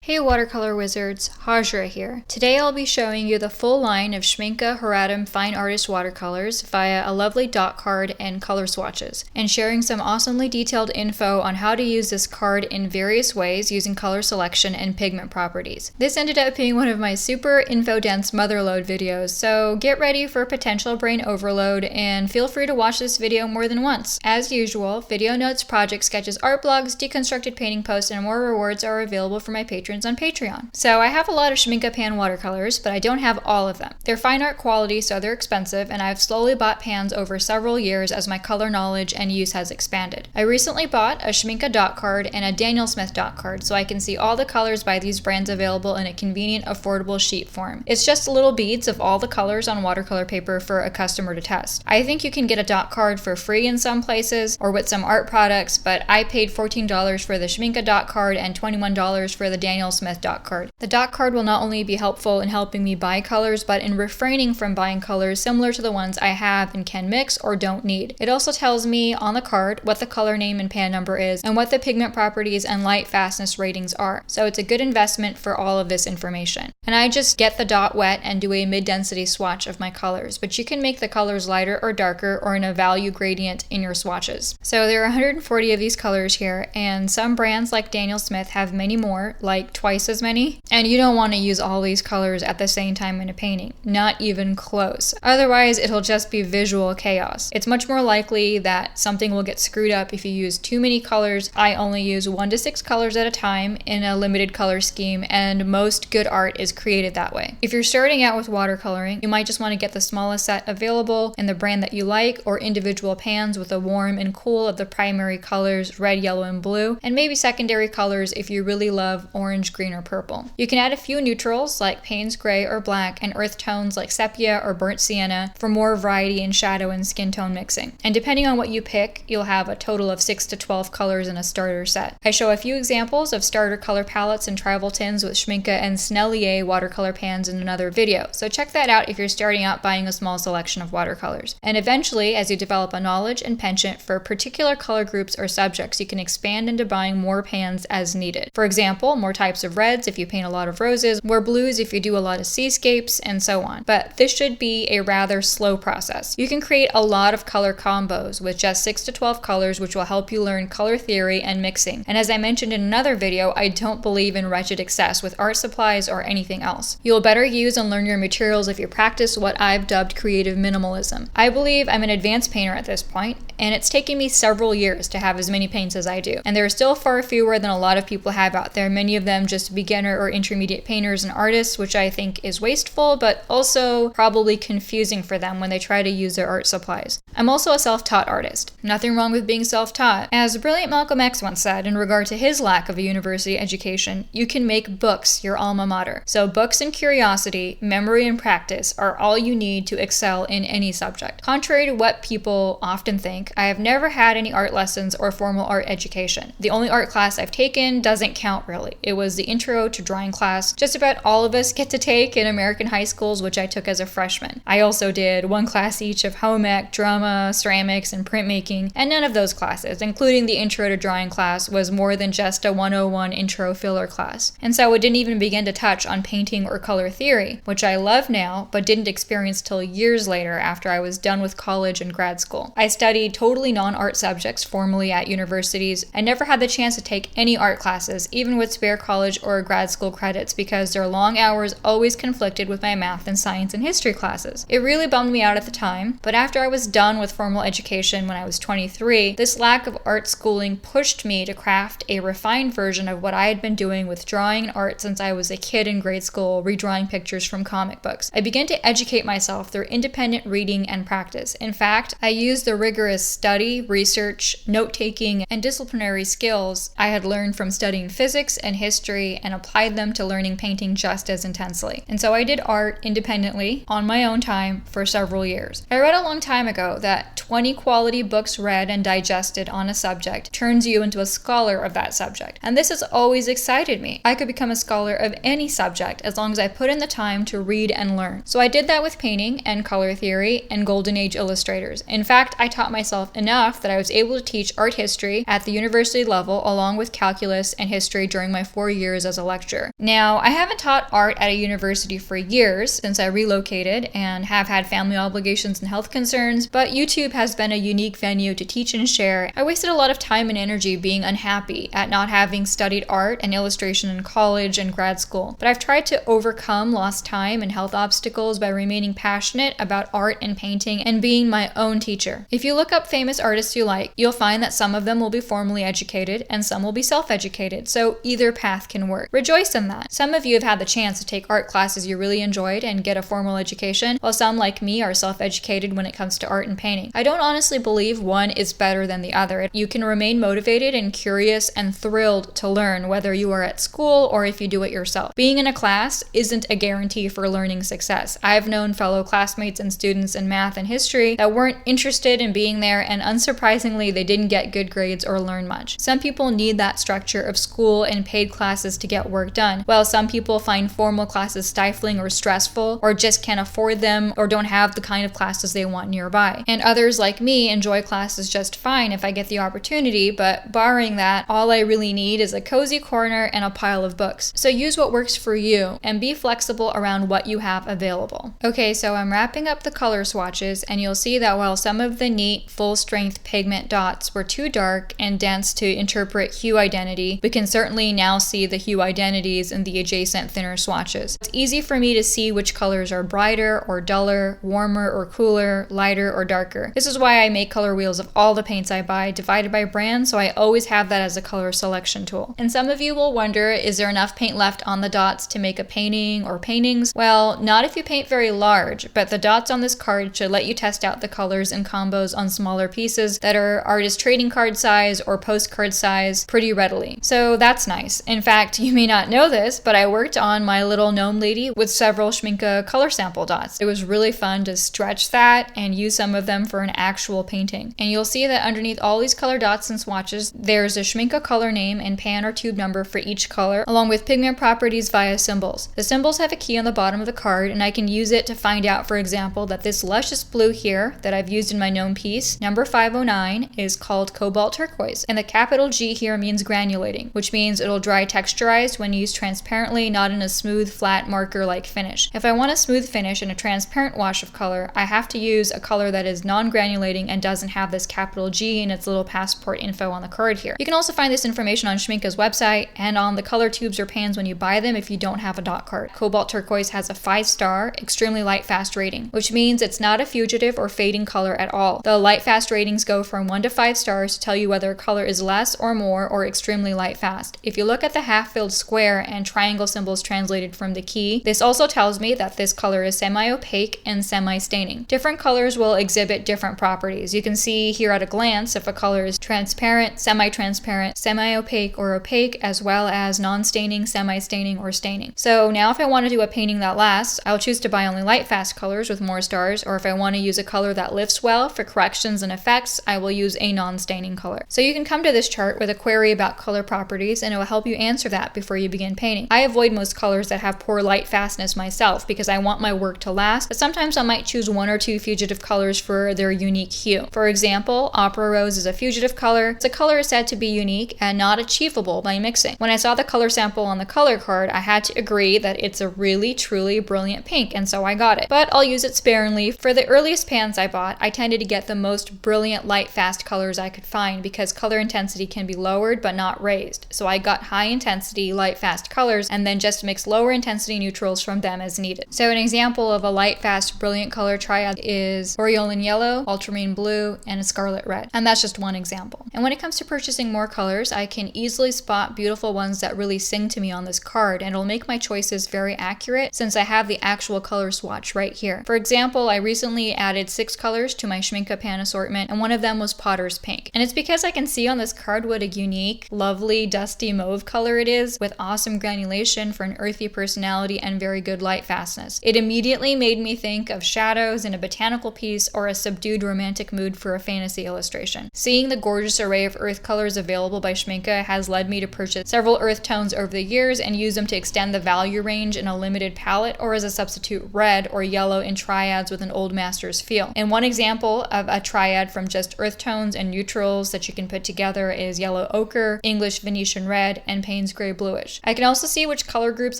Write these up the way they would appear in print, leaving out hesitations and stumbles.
Hey watercolor wizards, Hajra here. Today I'll be showing you the full line of Schmincke Dot Fine Artist watercolors via a lovely dot card and color swatches, and sharing some awesomely detailed info on how to use this card in various ways using color selection and pigment properties. This ended up being one of my super info-dense motherload videos, so get ready for potential brain overload and feel free to watch this video more than once. As usual, video notes, project sketches, art blogs, deconstructed painting posts, and more rewards are available for my patrons on Patreon. So I have a lot of Schmincke pan watercolors, but I don't have all of them. They're fine art quality, so they're expensive, and I've slowly bought pans over several years as my color knowledge and use has expanded. I recently bought a Schmincke Dot card and a Daniel Smith dot card, so I can see all the colors by these brands available in a convenient, affordable sheet form. It's just little beads of all the colors on watercolor paper for a customer to test. I think you can get a dot card for free in some places or with some art products, but I paid $14 for the Schmincke Dot card and $21 for the Daniel Smith dot card. The dot card will not only be helpful in helping me buy colors, but in refraining from buying colors similar to the ones I have and can mix or don't need. It also tells me on the card what the color name and pan number is and what the pigment properties and light fastness ratings are, so it's a good investment for all of this information. And I just get the dot wet and do a mid-density swatch of my colors, but you can make the colors lighter or darker or in a value gradient in your swatches. So there are 140 of these colors here, and some brands like Daniel Smith have many more, like twice as many, and you don't want to use all these colors at the same time in a painting, not even close. Otherwise, it'll just be visual chaos. It's much more likely that something will get screwed up if you use too many colors. I only use 1 to 6 colors at a time in a limited color scheme, and most good art is created that way. If you're starting out with watercoloring, you might just want to get the smallest set available and the brand that you like, or individual pans with a warm and cool of the primary colors, red, yellow, and blue, and maybe secondary colors if you really love orange, green, or purple. You can add a few neutrals like Payne's gray or black, and earth tones like sepia or burnt sienna for more variety in shadow and skin tone mixing. And depending on what you pick, you'll have a total of 6 to 12 colors in a starter set. I show a few examples of starter color palettes and travel tins with Schmincke and Snellier watercolor pans in another video, so check that out if you're starting out buying a small selection of watercolors. And eventually, as you develop a knowledge and penchant for particular color groups or subjects, you can expand into buying more pans as needed. For example, more types of reds if you paint a lot of roses, more blues if you do a lot of seascapes, and so on. But this should be a rather slow process. You can create a lot of color combos with just 6 to 12 colors, which will help you learn color theory and mixing. And as I mentioned in another video, I don't believe in wretched excess with art supplies or anything else. You'll better use and learn your materials if you practice what I've dubbed creative minimalism. I believe I'm an advanced painter at this point, and it's taken me several years to have as many paints as I do. And there are still far fewer than a lot of people have out there, many of them just beginner or intermediate painters and artists, which I think is wasteful, but also probably confusing for them when they try to use their art supplies. I'm also a self-taught artist. Nothing wrong with being self-taught. As brilliant Malcolm X once said in regard to his lack of a university education, you can make books your alma mater. So books and curiosity, memory and practice are all you need to excel in any subject. Contrary to what people often think, I have never had any art lessons or formal art education. The only art class I've taken doesn't count really. It was the intro to drawing class just about all of us get to take in American high schools, which I took as a freshman. I also did 1 class each of home ec, drama, ceramics, and printmaking, and none of those classes, including the intro to drawing class, was more than just a 101 intro filler class. And so it didn't even begin to touch on painting or color theory, which I love now, but didn't experience till years later after I was done with college and grad school. I studied totally non-art subjects formally at universities and never had the chance to take any art classes, even with spare college or grad school credits, because their long hours always conflicted with my math and science and history classes. It really bummed me out at the time, but after I was done with formal education when I was 23, this lack of art schooling pushed me to craft a refined version of what I had been doing with drawing and art since I was a kid in grade school, redrawing pictures from comic books. I began to educate myself through independent reading and practice. In fact, I used the rigorous study, research, note-taking, and disciplinary skills I had learned from studying physics and history and applied them to learning painting just as intensely. And so I did art independently on my own time for several years. I read a long time ago that 20 quality books read and digested on a subject turns you into a scholar of that subject. And this has always excited me. I could become a scholar of any subject as long as I put in the time to read and learn. So I did that with painting and color theory and Golden Age illustrators. In fact, I taught myself enough that I was able to teach art history at the university level along with calculus and history during my 4 years as a lecturer. Now, I haven't taught art at a university for years since I relocated and have had family obligations and health concerns, but YouTube has been a unique venue to teach and share. I wasted a lot of time and energy being unhappy at not having studied art and illustration in college and grad school, but I've tried to overcome lost time and health obstacles by remaining passionate about art and painting and being my own teacher. If you look up famous artists you like, you'll find that some of them will be formally educated and some will be self-educated, so either path can work. Rejoice in that. Some of you have had the chance to take art classes you really enjoyed and get a formal education, while some, like me, are self-educated when it comes to art and painting. I don't honestly believe one is better than the other. You can remain motivated and curious and thrilled to learn whether you are at school or if you do it yourself. Being in a class isn't a guarantee for learning success. I've known fellow classmates and students in math and history that weren't interested in being there, and unsurprisingly, they didn't get good grades or learn much. Some people need that structure of school and paid classes to get work done, while some people find formal classes stifling or stressful, or just can't afford them, or don't have the kind of classes they want nearby. And others, like me, enjoy classes just fine if I get the opportunity, but barring that, all I really need is a cozy corner and a pile of books. So use what works for you and be flexible around what you have available. Okay, so I'm wrapping up the color swatches, and you'll see that while some of the neat full-strength pigment dots were too dark and dense to interpret hue identity, we can certainly now see the hue identities in the adjacent thinner swatches. It's easy for me to see which colors are brighter or duller, warmer or cooler, lighter or darker. This is why I make color wheels of all the paints I buy, divided by brand, so I always have that as a color selection tool. And some of you will wonder, is there enough paint left on the dots to make a painting or paintings? Well, not if you paint very large, but the dots on this card should let you test out the colors and combos on smaller pieces that are artist trading card size or postcard size pretty readily. So that's nice. In fact, you may not know this, but I worked on my little gnome lady with several Schmincke color sample dots. It was really fun to stretch that and use some of them for an actual painting. And you'll see that underneath all these color dots and swatches, there's a Schmincke color name and pan or tube number for each color, along with pigment properties via symbols. The symbols have a key on the bottom of the card, and I can use it to find out, for example, that this luscious blue here that I've used in my gnome piece, number 509, is called Cobalt Turquoise. And the capital G here means granulating, which means it'll dry texturized when used transparently, not in a smooth, flat marker-like finish. If I want a smooth finish and a transparent wash of color, I have to use a color that is non-granulating and doesn't have this capital G in its little passport info on the card here. You can also find this information on Schmincke's website and on the color tubes or pans when you buy them if you don't have a dot card. Cobalt Turquoise has a 5-star, extremely light fast rating, which means it's not a fugitive or fading color at all. The light fast ratings go from 1 to 5 stars to tell you whether a color is less or more or extremely light fast. If you look at the half-filled square and triangle symbols translated from the key, this also tells me that this color is semi-opaque and semi-staining. Different colors will exhibit different properties. You can see here at a glance if a color is transparent, semi-transparent, semi-opaque or opaque, as well as non-staining, semi-staining, or staining. So now if I want to do a painting that lasts, I'll choose to buy only light fast colors with more stars, or if I want to use a color that lifts well for corrections and effects, I will use a non-staining color. So you can come to this chart with a query about color properties, and it will help you answer that before you begin painting. I avoid most colors that have poor light fastness myself because I want my work to last, but sometimes I might choose 1 or 2 fugitive colors for their unique hue. For example, Opera Rose is a fugitive color. It's a color said to be unique and not achievable by mixing. When I saw the color sample on the color card, I had to agree that it's a really, truly brilliant pink, and so I got it. But I'll use it sparingly. For the earliest pans I bought, I tended to get the most brilliant light fast colors I could find because color intensity can be lowered but not raised. So I got high intensity light fast colors and then just mixed lower intensity neutrals from them as needed. So an example of a light fast brilliant color triad is Aureolin Yellow, Ultramarine Blue, and Scarlet Red. And that's just one example. And when it comes to purchasing more colors, I can easily spot beautiful ones that really sing to me on this card, and it'll make my choices very accurate since I have the actual color swatch right here. For example, I recently added 6 colors to my Schmincke pan assortment, and one of them was Potter's Pink. And it's because I can see on this card what a unique, lovely, dusty mauve color it is, with awesome granulation for an earthy personality and very good light fastness. It immediately made me think of shadows in a botanical piece or a subdued subdued romantic mood for a fantasy illustration. Seeing the gorgeous array of earth colors available by Schmincke has led me to purchase several earth tones over the years and use them to extend the value range in a limited palette or as a substitute red or yellow in triads with an old master's feel. And one example of a triad from just earth tones and neutrals that you can put together is yellow ochre, English Venetian red, and Payne's gray bluish. I can also see which color groups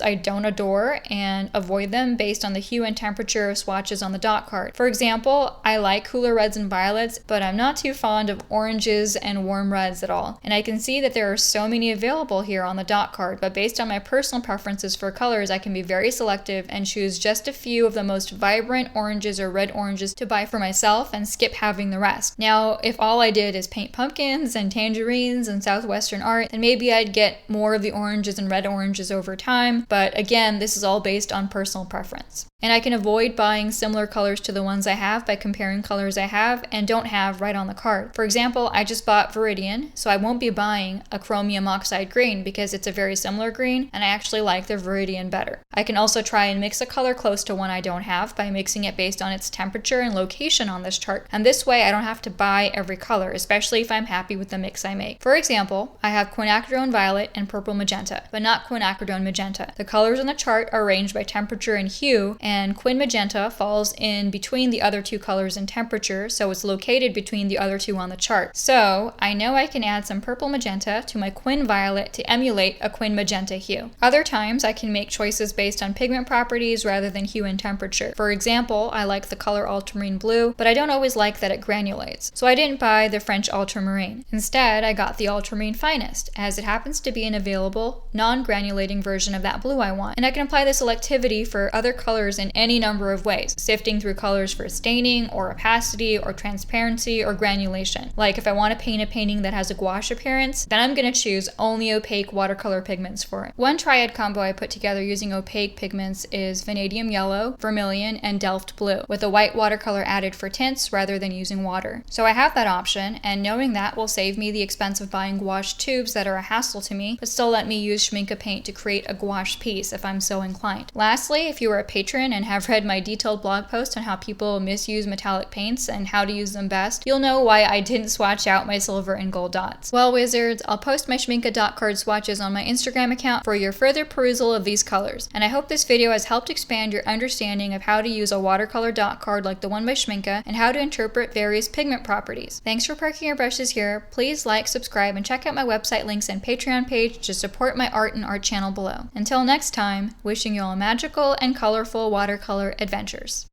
I don't adore and avoid them based on the hue and temperature of swatches on the dot card. For example, I like cooler reds and violets, but I'm not too fond of oranges and warm reds at all. And I can see that there are so many available here on the dot card, but based on my personal preferences for colors, I can be very selective and choose just a few of the most vibrant oranges or red oranges to buy for myself and skip having the rest. Now, if all I did is paint pumpkins and tangerines and southwestern art, then maybe I'd get more of the oranges and red oranges over time, but again, this is all based on personal preference. And I can avoid buying similar colors to the ones I have by comparing colors I have and don't have right on the card. For example, I just bought Viridian, so I won't be buying a chromium oxide green because it's a very similar green and I actually like the Viridian better. I can also try and mix a color close to one I don't have by mixing it based on its temperature and location on this chart. And this way I don't have to buy every color, especially if I'm happy with the mix I make. For example, I have quinacridone violet and purple magenta, but not quinacridone magenta. The colors on the chart are arranged by temperature and hue, and quin magenta falls in between the other two colors in temperature, so it's located between the other two on the chart. So I know I can add some purple magenta to my quin violet to emulate a quin magenta hue. Other times I can make choices based on pigment properties rather than hue and temperature. For example, I like the color ultramarine blue, but I don't always like that it granulates, so I didn't buy the French ultramarine. Instead, I got the ultramarine finest, as it happens to be an available, non-granulating version of that blue I want. And I can apply this selectivity for other colors in any number of ways, sifting through colors for staining or opacity or transparency or granulation. Like if I want to paint a painting that has a gouache appearance, then I'm going to choose only opaque watercolor pigments for it. One triad combo I put together using opaque pigments is vanadium yellow, vermilion, and Delft blue, with a white watercolor added for tints rather than using water. So I have that option, and knowing that will save me the expense of buying gouache tubes that are a hassle to me, but still let me use Schmincke paint to create a gouache piece if I'm so inclined. Lastly, if you are a patron and have read my detailed blog post on how people misuse metallic paints and how to use them best, you'll know why I didn't swatch out my silver and gold dots. Well, wizards, I'll post my Schmincke Dot card swatches on my Instagram account for your further perusal of these colors, and I hope this video has helped expand your understanding of how to use a watercolor dot card like the one by Schmincke and how to interpret various pigment properties. Thanks for parking your brushes here. Please like, subscribe, and check out my website links and Patreon page to support my art and art channel below. Until next time, wishing you all magical and colorful watercolor adventures.